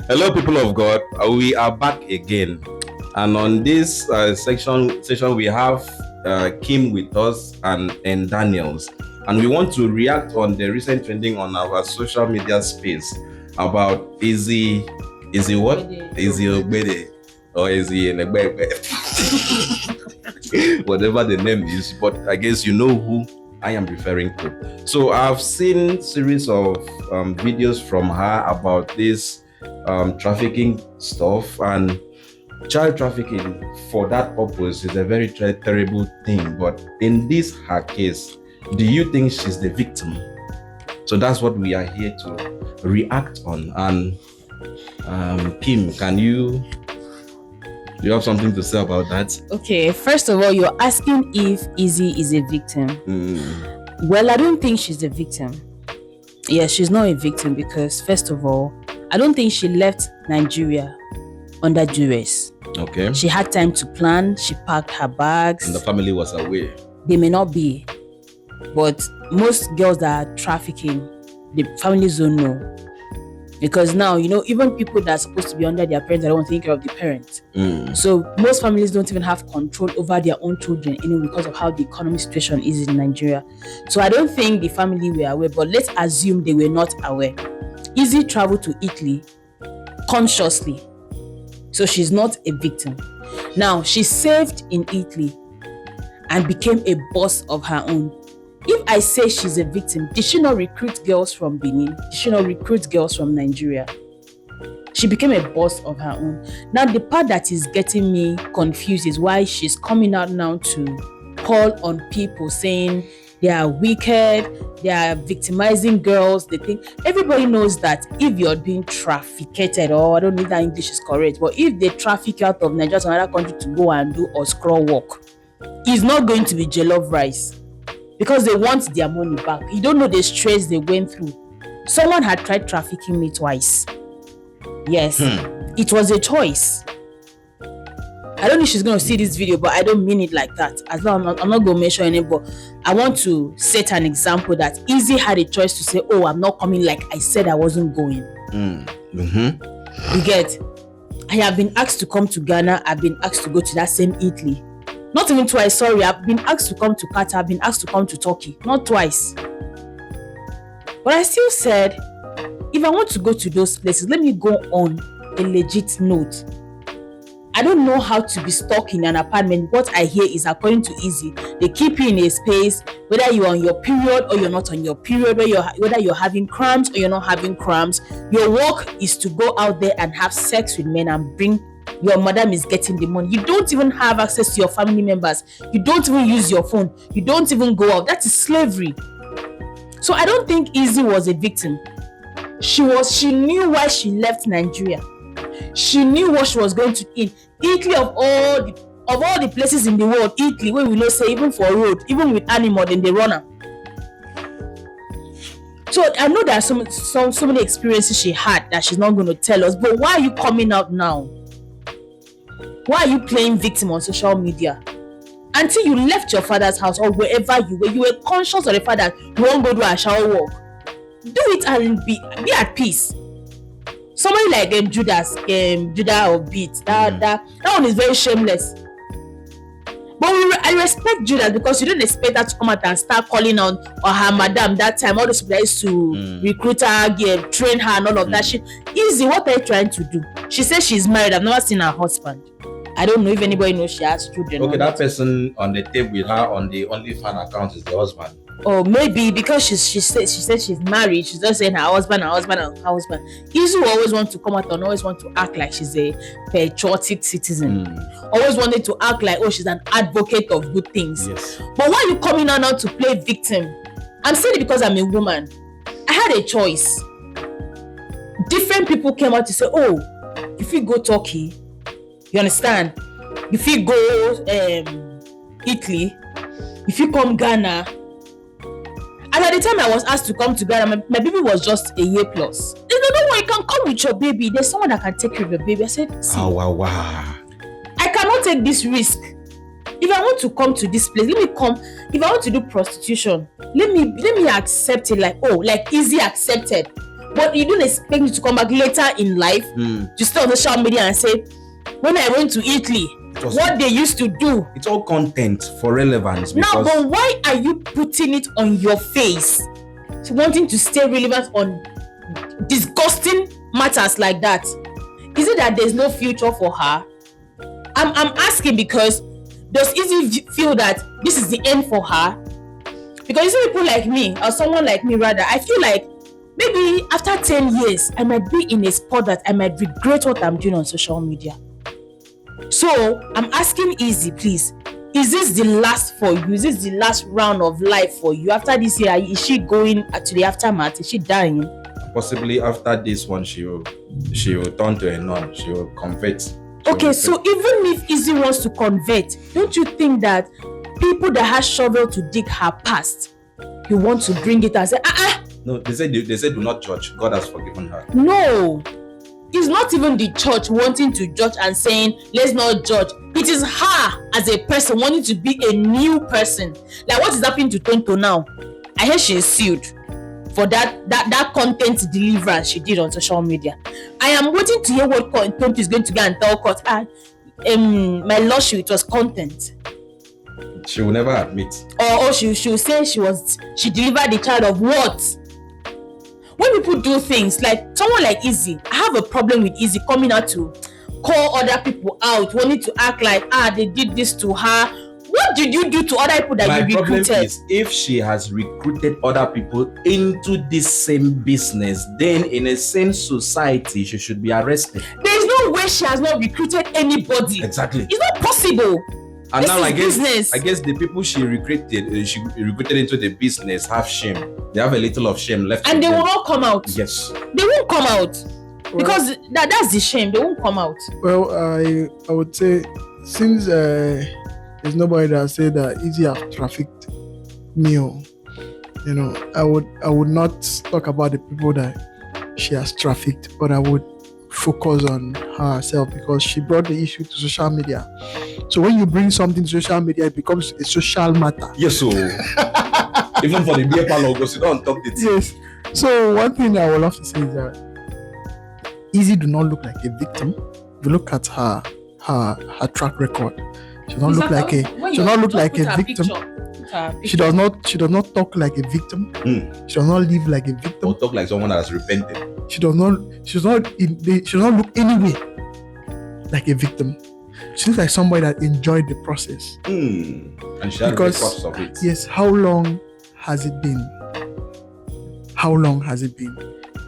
Hello, people of God. We are back again, and on this session we have Kim with us and Daniels, and we want to react on the recent trending on our social media space about Izzy what? Izzy Ogiede or Izzy Elegbe, whatever the name is. But I guess you know who I am referring to. So I've seen series of videos from her about this trafficking stuff, and child trafficking for that purpose is a very terrible thing. But in this her case, do you think she's the victim? So that's what we are here to react on. And Kim, do you have something to say about that? Okay, first of all, you're asking if Izzy is a victim. Well, I don't think she's a victim. Yeah, she's not a victim because, first of all, I don't think she left Nigeria under duress. Okay. She had time to plan. She packed her bags. And the family was away. They may not be, but most girls that are trafficking, the families don't know. Because now, even people that are supposed to be under their parents, they don't want to take care of the parents. So most families don't even have control over their own children anyway because of how the economic situation is in Nigeria. So I don't think the family were aware, but let's assume they were not aware. Izzy traveled to Italy consciously. So she's not a victim. Now, she saved in Italy and became a boss of her own. If I say she's a victim, did she not recruit girls from Benin? Did she not recruit girls from Nigeria? She became a boss of her own. Now, the part that is getting me confused is why she's coming out now to call on people saying they are wicked, they are victimizing girls. They think everybody knows that if you're being trafficked, or I don't know if that English is correct, but if they traffic you out of Nigeria to another country to go and do or scroll work, it's not going to be jollof rice. Because they want their money back. You don't know the stress they went through. Someone had tried trafficking me twice. Yes, It was a choice. I don't know if she's going to see this video, but I don't mean it like that. As long I'm not going to mention any, but I want to set an example that Izzy had a choice to say, oh, I'm not coming like I said I wasn't going. You get? I have been asked to come to Ghana. I've been asked to go to that same Italy. Not even twice, sorry. I've been asked to come to Qatar. I've been asked to come to Turkey. Not twice. But I still said, if I want to go to those places, let me go on a legit note. I don't know how to be stuck in an apartment. What I hear is, according to Izzy, they keep you in a space, whether you're on your period or you're not on your period, whether you're having cramps or you're not having cramps. Your work is to go out there and have sex with men and bring your madam is getting the money. You don't even have access to your family members. You don't even use your phone. You don't even go out. That is slavery. So I don't think Izzy was a victim. She knew why she left Nigeria. She knew what she was going to eat. Italy, of all the places in the world, Italy, where we know say even for road, even with animal, then they run her. So I know there are so many experiences she had that she's not going to tell us. But why are you coming out now? Why are you playing victim on social media? Until you left your father's house or wherever you were conscious of the fact that you won't go do a shower walk. Do it and be at peace. Somebody like Judah of Beat, that one is very shameless. But I respect Judah because you don't expect her to come out and start calling on or her madam that time. All those people used to recruit her, train her, and all of that shit. Izzy, what are you trying to do? She says she's married. I've never seen her husband. I don't know if anybody knows she has children. Okay, that person on the tape with her on the OnlyFans account is the husband. Or maybe because she said she's married, she's just saying her husband. Izzy always wants to come out and always want to act like she's a patriotic citizen. Always wanted to act like, oh, she's an advocate of good things. Yes. But why are you coming out now to play victim? I'm saying it because I'm a woman. I had a choice. Different people came out to say, oh, if you go Turkey, you understand? If you go Italy, if you come Ghana. And at the time I was asked to come to Ghana, my baby was just a year plus. They said, no one, you can come with your baby. There's someone that can take care of your baby. I said, see, wow. I cannot take this risk. If I want to come to this place, let me come. If I want to do prostitution, let me accept it like Izzy accepted. But you don't expect me to come back later in life to stay on social media and say, when I went to Italy, what they used to do. It's all content for relevance. Now, but why are you putting it on your face? Wanting to stay relevant on disgusting matters like that? Is it that there's no future for her? I'm asking because does Izzy feel that this is the end for her? Because you see people like me, or someone like me rather, I feel like maybe after 10 years, I might be in a spot that I might regret what I'm doing on social media. So I'm asking Izzy, please, is this the last for you? Is this the last round of life for you? After this year, is she going to the aftermath? Is she dying? Possibly after this one, she will turn to a nun. She will convert. Okay, so even if Izzy wants to convert, don't you think that people that have shovel to dig her past, you want to bring it and say, No, they said do not judge. God has forgiven her. No, it's not even the church wanting to judge and saying let's not judge. It is her as a person wanting to be a new person. Like what is happening to Tonto now? I hear she is sued for that content deliverance she did on social media. I am waiting to hear what Tonto is going to get and tell court. My lawsuit, it was content. She will never admit. Or she will say she delivered the child of what? When people do things like someone like Izzy, I have a problem with Izzy coming out to call other people out, wanting to act like they did this to her. What did you do to other people that you recruited? My problem is if she has recruited other people into this same business, then in a same society, she should be arrested. There is no way she has not recruited anybody. Exactly. It's not possible. And this now I guess the people she recruited into the business have shame. They have a little of shame left. And they will not come out. Yes. They won't come out. Because that's the shame. They won't come out. Well, I would say since there's nobody that said that Izzy have trafficked me, I would not talk about the people that she has trafficked, but I would focus on herself because she brought the issue to social media. So when you bring something to social media, it becomes a social matter. Yes, so even for the beer parlor, you don't talk it. Yes. So one thing I would love to say is that Izzy do not look like a victim. If you look at her track record, she does not look like a victim. She does not talk like a victim. She does not live like a victim. Or talk like someone that has repented. She does not look anywhere like a victim. She looks like somebody that enjoyed the process. And she has records of it. Yes, how long has it been? How long has it been?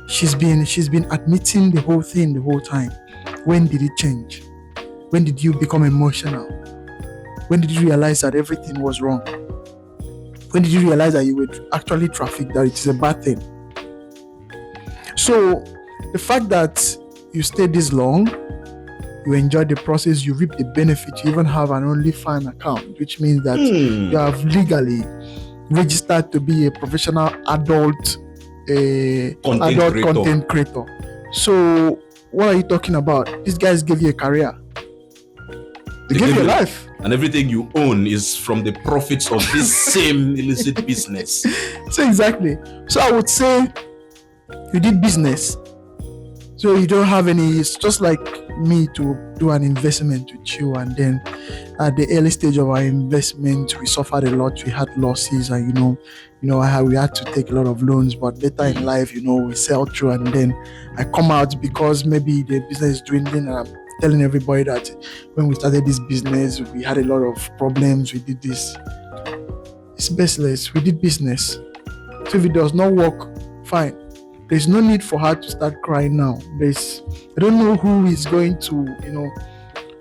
She's been admitting the whole thing the whole time. When did it change? When did you become emotional? When did you realize that everything was wrong? When did you realize that you were actually trafficked, that it is a bad thing? So the fact that you stayed this long, you enjoyed the process, you reap the benefit, you even have an OnlyFans account, which means that you have legally registered to be a professional adult content creator. So what are you talking about? These guys gave you a career. They gave you a life. And everything you own is from the profits of this same illicit business. So exactly. So I would say you did business. So you don't have any, it's just like me to do an investment with you, and then at the early stage of our investment, we suffered a lot, we had losses, and we had to take a lot of loans, but later in life, we sell through, and then I come out because maybe the business is dwindling, and I'm telling everybody that when we started this business, we had a lot of problems, we did this. It's baseless, we did business. So if it does not work, fine. There's no need for her to start crying now. I don't know who is going to,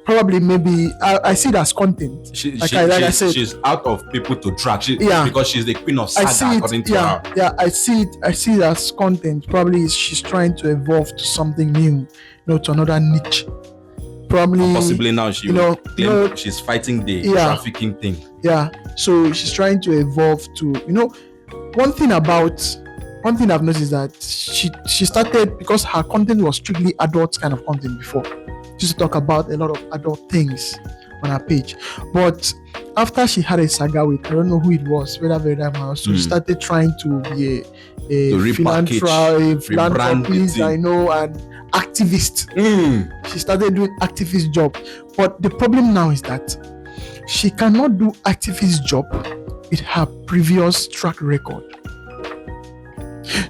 probably maybe, I see it as content. I said, she's out of people to track. Because she's the queen of saga, according to her. Yeah, I see it as content. Probably she's trying to evolve to something new, to another niche. Probably, possibly now she's fighting the trafficking thing. Yeah, so she's trying to evolve to, one thing I've noticed is that she started, because her content was strictly adult kind of content before. She used to talk about a lot of adult things on her page. But after she had a saga with, I don't know who it was, whether very that man, so she started trying to be a philanthropist, I know, and activist. She started doing activist job. But the problem now is that she cannot do activist job with her previous track record.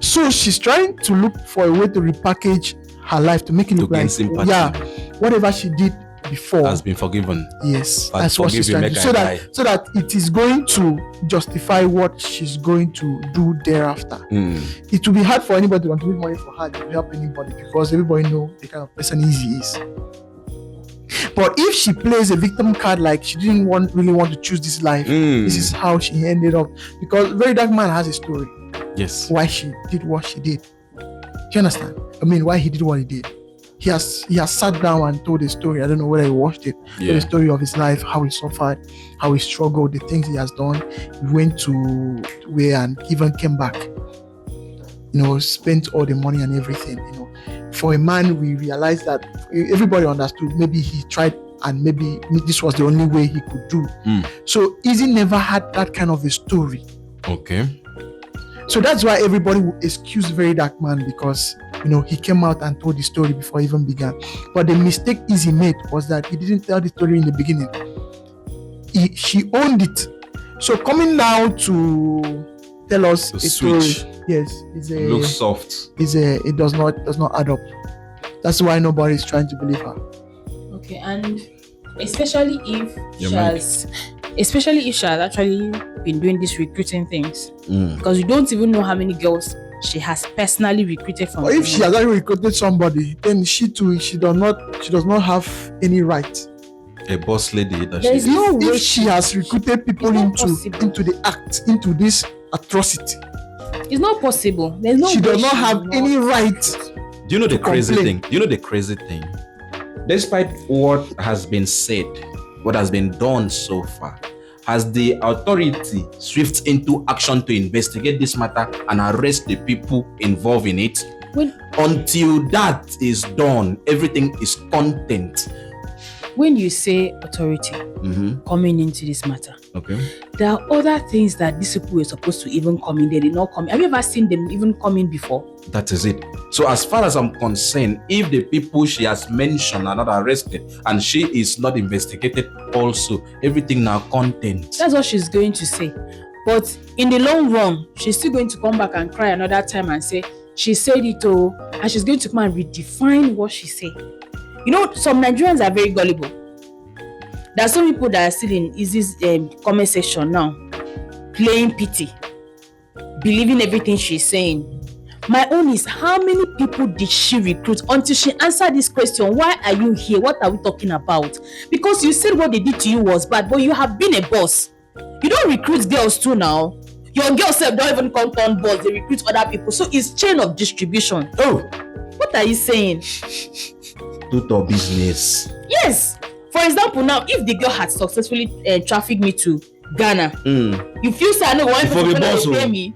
So she's trying to look for a way to repackage her life to make it look like whatever she did before has been forgiven. Yes, that's what she's trying to do. So that it is going to justify what she's going to do thereafter. It will be hard for anybody to contribute money for her to help anybody because everybody know the kind of person Izzy is. But if she plays a victim card like she didn't really want to choose this life, this is how she ended up. Because Very Dark Man has a story. Yes. Why she did what she did. Do you understand? I mean, why he did what he did. He has sat down and told a story. I don't know whether he watched it. Yeah. Told the story of his life, how he suffered, how he struggled, the things he has done. He went to where and even came back. You know, spent all the money and everything. You know, for a man, we realized that everybody understood. Maybe he tried, and maybe this was the only way he could do. So Izzy never had that kind of a story. Okay. So that's why everybody would excuse Very Dark Man because, you know, he came out and told the story before it even began. But the mistake Izzy made was that he didn't tell the story in the beginning. She owned it. So coming now to tell us a story, yes, looks soft. It does not add up. That's why nobody is trying to believe her. Okay, and especially if she has actually been doing these recruiting things, because you don't even know how many girls she has personally recruited from. Or if she has already recruited somebody, then she does not have any right. A boss lady. There is no way if she has recruited people into the act, into this atrocity. It's not possible. There's no. She does not have any right. Do you know the crazy thing? Despite what has been said, what has been done so far, has the authority swift into action to investigate this matter and arrest the people involved in it? Until that is done, everything is content. When you say authority coming into this matter, okay, there are other things that these people were supposed to even come in. They did not come in. Have you ever seen them even come in before? That is it. So as far as I'm concerned, if the people she has mentioned are not arrested and she is not investigated also, everything now content. That's what she's going to say. But in the long run, she's still going to come back and cry another time and say, she said it all, and she's going to come and redefine what she said. You know, some Nigerians are very gullible. There are some people that are still in Izzy's comment section now, playing pity, believing everything she's saying. My own is, how many people did she recruit until she answered this question? Why are you here? What are we talking about? Because you said what they did to you was bad, but you have been a boss. You don't recruit girls too now. Your girls don't even come on boss. They recruit other people. So it's chain of distribution. Oh, what are you saying? Tutor business. Yes. For example, now, if the girl had successfully trafficked me to Ghana, you feel sad, no one person will pay me.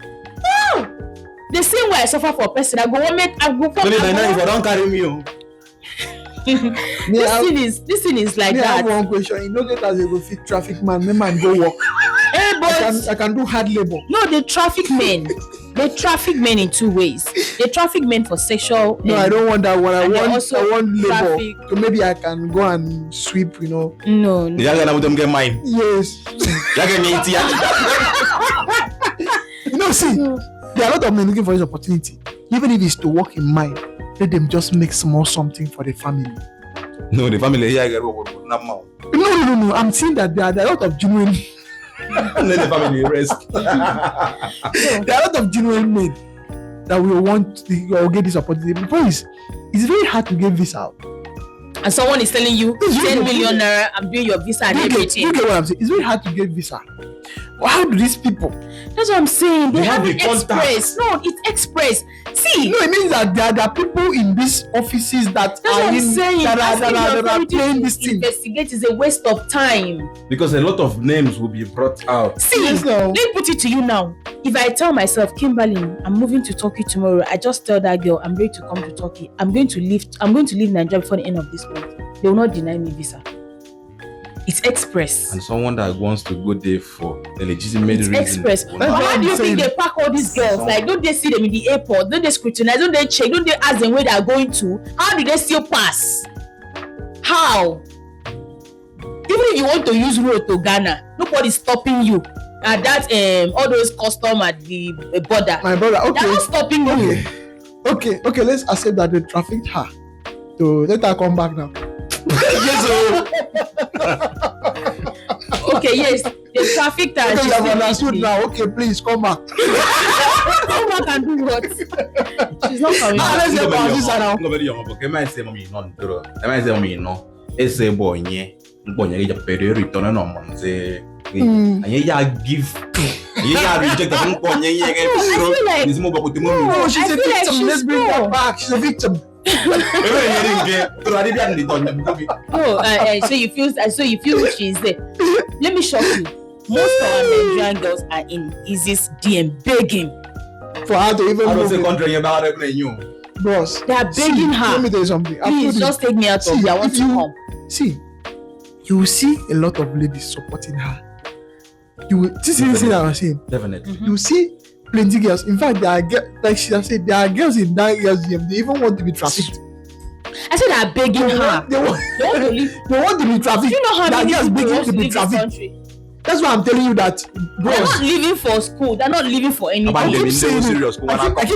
No. The same way I suffer for a person, I go for. Don't carry me. This thing is like that. I have one question. You know that as a go fit traffic man, the man go work. Hey, but I can do hard labor. No, they traffic men. They traffic men in two ways. They traffic men for sexual. No, I don't want that one. I want labor. Traffic. So maybe I can go and sweep, you know. No. You're gonna them get mine. Yes. No, see, there are a lot of men looking for this opportunity. Even if it's to work in mine, let them just make small something for the family. No, the family here get No. I'm saying that there are a lot of genuine. Let the family rest. There are a lot of genuine men that will want to get this opportunity. The point is, it's very hard to get visa out. And someone is telling you 10 million naira, I'm doing your visa and everything. You get what I'm saying? It's very hard to get visa. Well, how do these people? That's what I'm saying. They have the express. No, it's express. See. No, it means that there are people in these offices that are playing this thing. Investigate is a waste of time. Because a lot of names will be brought out. See, let me put it to you now. If I tell myself, Kimberly, I'm moving to Turkey tomorrow, I just tell that girl I'm ready to come to Turkey. I'm going to leave Nigeria before the end of this month. They will not deny me visa. It's express. And someone that wants to go there for the legitimate It's reason. express. But how do you think they pack all these girls? Like, don't they see them in the airport? Don't they scrutinize? Don't they check? Don't they ask them where they are going to? How do they still pass? How? Even if you want to use road to Ghana, nobody's stopping you. At that all those custom at the border. My brother, okay. They're not stopping you. Okay, let's accept that they trafficked her. So let her come back now. Okay, yes, they trafficked her. Okay, you have understood now. Okay, please come back. Come back and do what? She's not coming back. Let's get back this now. Nobody young, okay, my say mommy no. My say mommy no. Ese boy nye ya pere return no monze. Anye ya give. Anye ya reject the boy nye ye. This mo ba ko timo. Oh, she's a victim. Let's bring her back. She's a victim. So you feel she's there. Let me shock you. Most of our Nigerian girls are in Izzy's DM begging for her to even move it. Bros, they are begging her. Let me tell you something. Please just take me out of here. I want to come. See, you will see a lot of ladies supporting her. You will see that I was saying. Definitely. You will see plenty girls. In fact, there are like she has said, there are girls in that girls' DM. They even want to be trafficked. I said they are begging her. They want to be trafficked. Do you know how many girls people begging want to be trafficked? That's why I'm telling you that. They're not leaving for school. They're not leaving for anything. I keep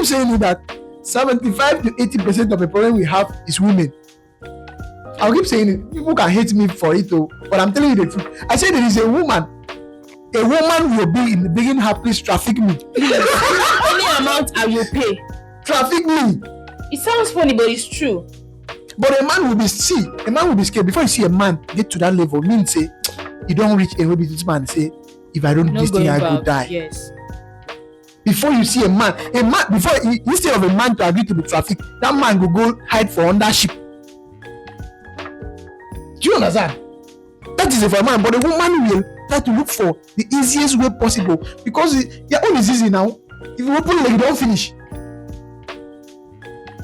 saying that 75 to 80% of the problem we have is women. I'll keep saying it. People can hate me for it, but I'm telling you the truth. I say there is a woman. A woman will be in the beginning, her please traffic me. Any amount I will pay. Traffic me. It sounds funny, but it's true. But a man will be scared. Before you see a man get to that level, mean say you don't reach a this man say, if I don't do this thing, I could die. Yes. Before you see a man before instead of a man to agree to be trafficked, that man will go hide for under ship. Do you understand? That is for a man, but a woman will try to look for the easiest way possible because your own is easy now. If you open it, you don't finish.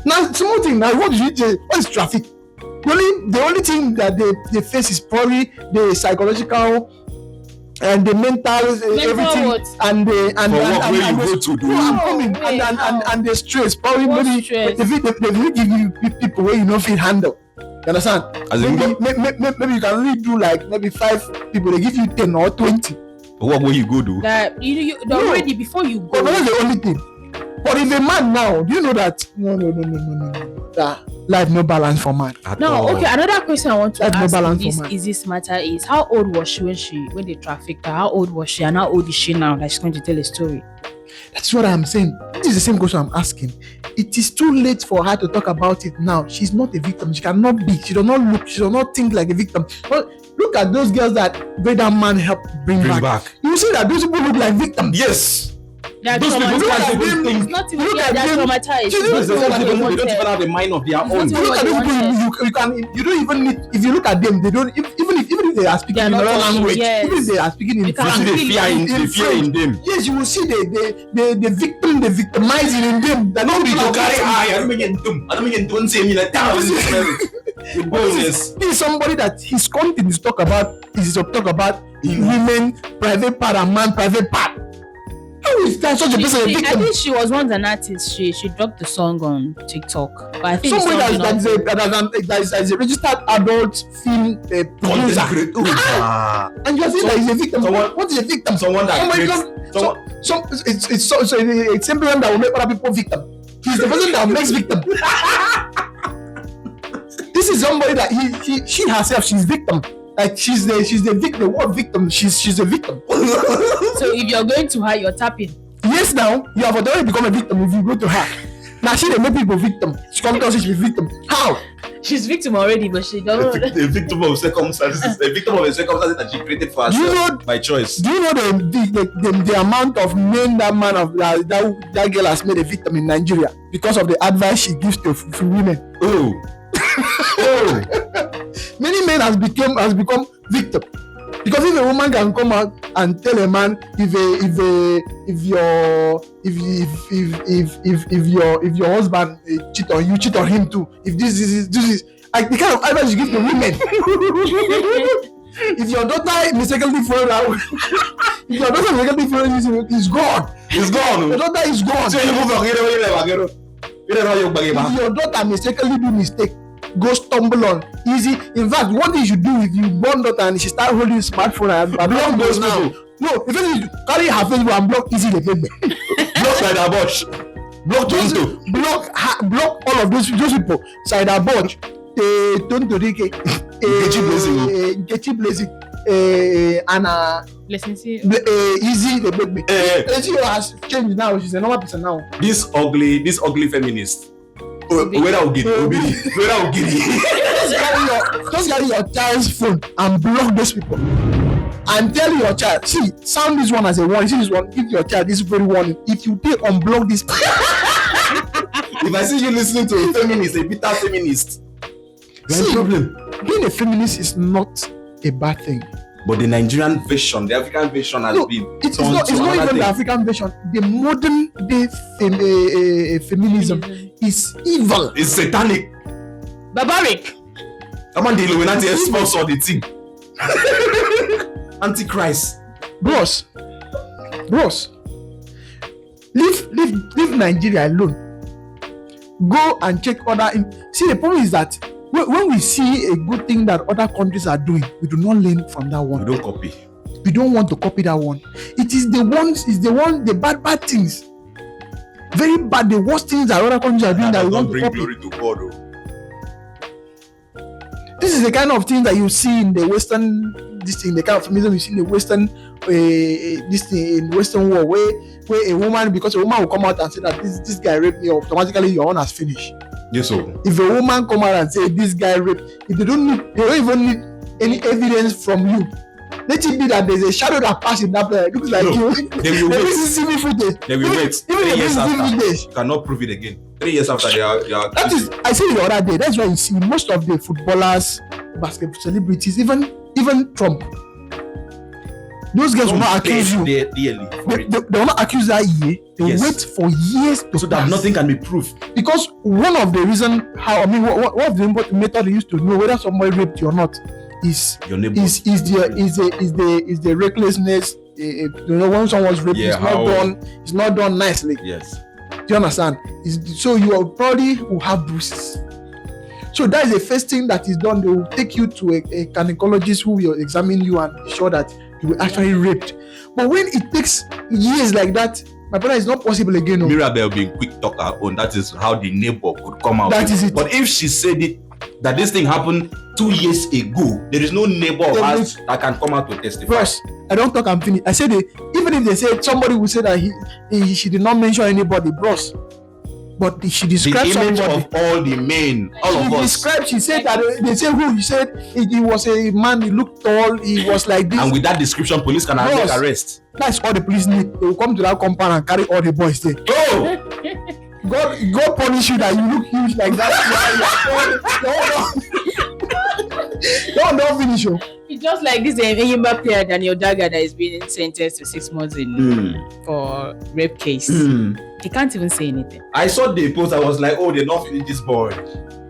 Now, small thing. Now, what is traffic? The only thing that they face is probably the psychological and the mental everything what? and the the stress. Probably maybe stress? if they give you people where you don't feel handle. You understand? Maybe you can only do like maybe 5 people. They give you 10 or 20. What will you go do? That you already before you go. But that's the only thing. But if a man now, do you know that? No. That life no balance for man. No, okay. Another question I want to ask no is this matter is how old was she when they trafficked her? How old was she and how old is she now that she's going to tell a story? That's what I'm saying. This is the same question I'm asking. It is too late for her to talk about it now. She's not a victim. She cannot be. She does not look. She does not think like a victim. But look at those girls that that man helped bring back. You see that those people look like victims. Yes. They're those people look like It's not even they're traumatized. They don't even have the mind of their own. You look at those people, you don't even need. If you look at them, they don't. Even if they are speaking in another language, even if they are speaking in French, they fear in them. Yes, you will see the victim, the victimizing in them. That nobody to carry eye. I don't say me like that. This is somebody that his content is talk about women private part and man private part. How is that such a person a victim? I think she was once an artist. She dropped the song on TikTok. But I think somebody that is a registered adult film producer. And you are saying that he's a victim. What is a victim? Someone that it's simply one that will make other people victim. He's the person that makes victim. This is somebody that she herself, she's victim. Like she's the victim. The word victim. She's a victim. So if you're going to her, you're tapping. Yes, now you have already become a victim if you go to her. Now she make people victim. She comes to us, she's a victim. How? She's victim already, but she doesn't. A victim of circumstances. A victim of a circumstances that she created for herself by choice. Do you know the amount of men that girl has made a victim in Nigeria because of the advice she gives to women? Oh. Many men has become victim because if a woman can come out and tell a man if your husband cheat on you, cheat on him too. If this is like the kind of advice you give to women. if your daughter mistakenly follow that, if your daughter mistakenly follow this, it's gone. It's gone. Your daughter is gone. So you move on. If your daughter mistakenly do mistake, go stumble on Izzy. In fact, what you should do if you born daughter and she start holding smartphone and block those now. No, if you carry her Facebook and block Izzy the baby. Block Spider Bush. Block Tonto. Block all of those people. Spider Bush. Tonto Dike. Nkechi Blessing. And Izzy the baby. Izzy has changed now. She's a normal person now. This ugly feminist. Where are we getting? Just carry your child's phone and block those people. And tell your child, see, sound this one as a warning. See this one, give your child this very warning. If you take unblock this, if I see you listening to a feminist, a bitter feminist, there's a problem. Being a feminist is not a bad thing. But the Nigerian version, the African version has been. It's not even the African version. The modern day feminism is evil. It's satanic. Barbaric. I'm on the Illuminati sponsor the thing. Antichrist. Bros. Leave Nigeria alone. Go and check other. See, the problem is that when we see a good thing that other countries are doing, we do not learn from that one. We don't copy. We don't want to copy that one. It is the bad things. Very bad, the worst things that other countries are doing that we want to copy. Glory to God, oh. This is the kind of thing that you see in the Western, the kind of feminism you see in the Western, in Western world, where a woman, because a woman will come out and say that this guy raped me, automatically your own has finished. Yes, sir. If a woman come out and say this guy raped, if they don't even need any evidence from you. Let it be that there's a shadow that passes in that place. It looks like you. They will wait. They will wait. 3 years after. You cannot prove it again. 3 years after they are. That is, I said it the other day. That's why you see most of the footballers, basketball celebrities, even Trump. Those guys will not accuse you. They will not accuse that year. They will wait for years so that nothing can be proved. Because one of the reasons one of the important method they used to know whether somebody raped you or not is your neighbor. Is the recklessness. When someone's raped, it's not done nicely. Yes. Do you understand? So you probably will have bruises. So that is the first thing that is done. They will take you to a gynecologist who will examine you and be sure that you were actually raped. But when it takes years like that, my brother, it's not possible again. No. Mirabel being quick talker on that is how the neighbor could come out. That is it. But if she said it that this thing happened 2 years ago, there is no neighbor of ours that can come out to testify. First, I don't talk and finish. I said even if they say somebody will say that she did not mention anybody, bros. But she described the image somebody. of all the men, all of us. She said that they say who? He said he was a man. He looked tall. He was like this. And with that description, police can make arrest. That's all the police need. They will come to that compound and carry all the boys there. Oh, God punish you that you look huge like that. Don't finish you. It's just like this Enyimba player Daniel Daga that is being sentenced to 6 months in for rape case. He can't even say anything. I saw the post. I was like, oh, they're not feeling this boy.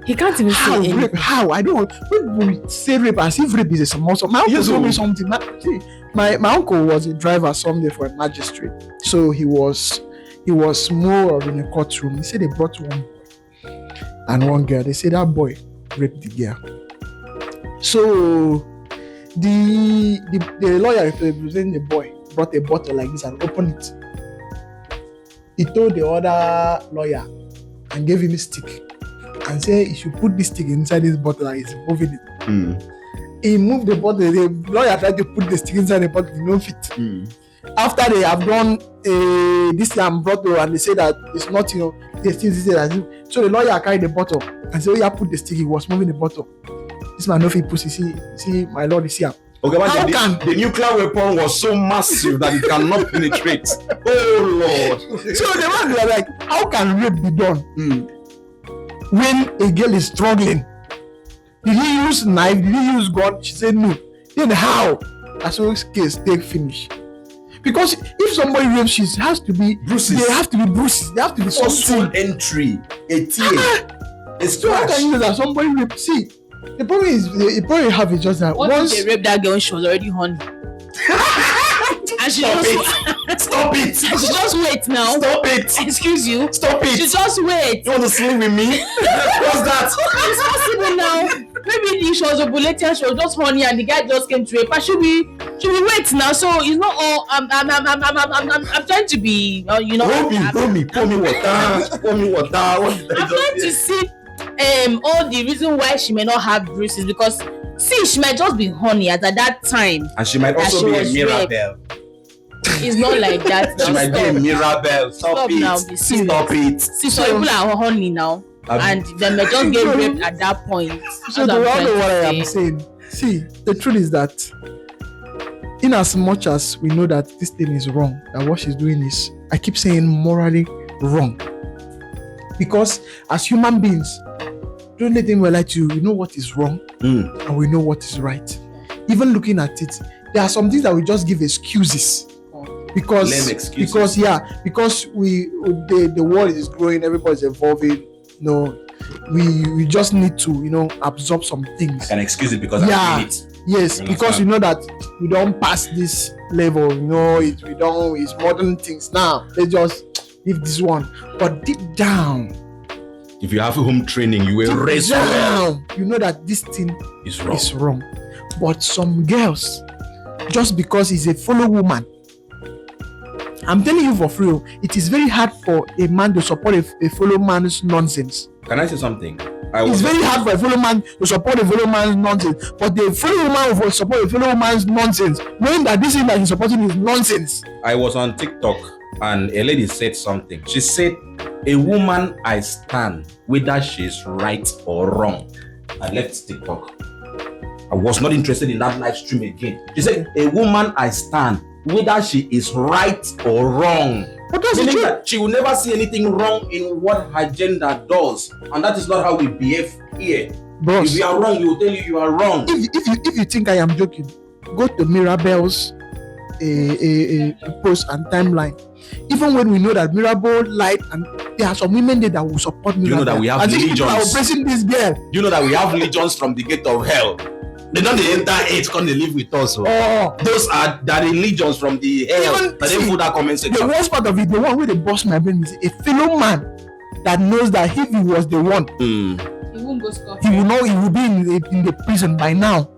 He can't even say anything. How? I don't. People say rape as if rape is a small. My uncle told me something. My uncle was a driver someday for a magistrate, so he was more in a courtroom. He said they brought one boy and one girl. They said that boy raped the girl. So the lawyer representing the boy brought a bottle like this and opened it. He told the other lawyer and gave him a stick and said he should put this stick inside this bottle and he's moving it. He moved the bottle. The lawyer tried to put the stick inside the bottle, it did not fit. After they have done this and bottle and they say that it's not, they still say that. So the lawyer carried the bottle and said, oh, yeah, put the stick. He was moving the bottle. This man no fit pussy. See, my lord is here. Okay, but the nuclear weapon was so massive that it cannot penetrate. Oh Lord! So the man was like, how can rape be done when a girl is struggling? Did he use knife? Did he use gun? She said no. Then how? As well case take finish. Because if somebody rapes, it has to be bruises. They have to be bruises. They have to be something. Entry, a tear, a So how scratch. can you know that somebody raped? See, The problem is the problem you have is just that Once once they raped that girl, she was already horny. And she Stop just Stop it! she just wait now. Stop it! Excuse you. Stop She it! just wait. You want to sleep with me? What's that? It's possible now. Maybe she was ovulating, she was just horny, and the guy just came to rape. But should we wait now? So it's not all. I'm trying to be, you know. Pour me water. Pour me water. I'm trying to see all the reason why she may not have bruises, because see, she might just be horny at that time. And she might also she be a was Mirabelle. It's not like that. She might be a Mirabelle. Stop now, it. be serious. Stop it. See, some people are horny now, and they may just get raped at that point. so That's do you what I'm know what I trying am to say. saying? See, the truth is that in as much as we know that this thing is wrong, that what she's doing is, I keep saying, morally wrong. Because as human beings, don't let them lie to you. We know what is wrong and we know what is right. Even looking at it, there are some things that we just give excuses. Because the world is growing, everybody's evolving. We just need to absorb some things. I can excuse it because I feel it. Yes, because we know that we don't pass this level. It's modern things now. Let's just leave this one. But deep down, if you have home training, you will raise well. you know that this thing It's wrong. is wrong. But some girls, just because he's a fellow woman, I'm telling you for free, it is very hard for a man to support a fellow man's nonsense. Can I say something? It's very hard for a fellow man to support a fellow man's nonsense. But the fellow man will support a fellow man's nonsense, knowing that this thing that he's supporting is nonsense. I was on TikTok and a lady said something. She said, "A woman I stand, whether she's right or wrong." I left TikTok. I was not interested in that live stream again. She said, "A woman I stand, whether she is right or wrong." But that's Meaning true. that she will never see anything wrong in what her gender does, and that is not how we behave here. Bros, If you are wrong, we will tell you are wrong. if you think I am joking, go to Mirabelle's a post and timeline. Even when we know that Mirabelle lied, and there are some women there that will support Mirabelle. You know that we have and people are legions. oppressing this girl. You know that we have legions from the gate of hell. They don't enter it, come they live with us. Oh, Those are the legions from the hell. Even- But then put that comment the section. worst part of it, the one where they bust my brain, is a fellow man that knows that if he was the one, He won't go scot he will be in the prison by now.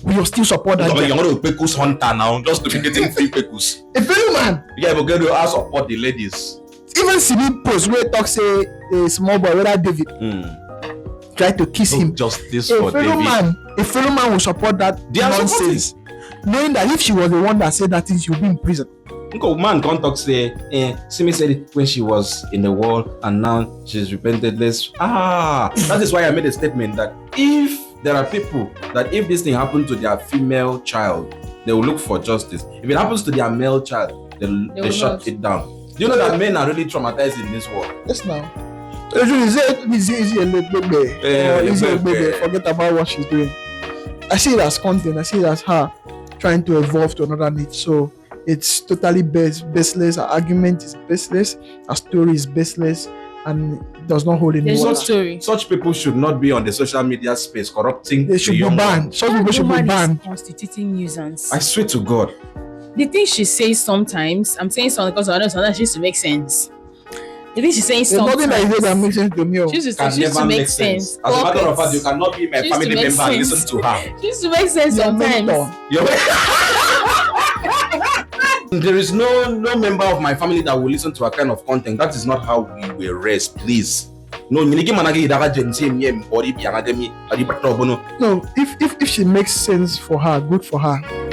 We will still support that You're girl. going to Pekus hunter now, just to be getting free Pekus. A fellow man. Yeah, but going to support the ladies. Even Simi post where talk say a small boy, whether David try to kiss him. Justice A for fellow David. man will support that They are nonsense, knowing that if she was the one that said that thing, she'll be in prison. Uncle man can't talk say, Simi said it when she was in the world and now she's repented less. That is why I made a statement that if there are people that if this thing happened to their female child, they will look for justice. If it happens to their male child, they will shut not. it down. Do you know that men are really traumatized in this world? Yes, now. Easy a little bit. Forget about what she's doing. I see it as content. I see it as her trying to evolve to another niche. So it's totally baseless. Her argument is baseless. Her story is baseless, and does not hold any There's no water. story. Such people should not be on the social media space corrupting They the should be young banned. ones. Such people should be Woman is banned. constituting nuisance. I swear to God. The thing she says sometimes, I'm saying something because I know sometimes she used to make sense. The thing she's saying There's nothing that you say that sometimes, makes sense to me. she used Can to never make make sense. sense. As a matter of fact, you cannot be my She used to family make member and sense. listen to her. She used to make sense Your sometimes. mentor. There is no member of my family that will listen to a kind of content. That is not how we were raised, please. No, No, if she makes sense for her, good for her.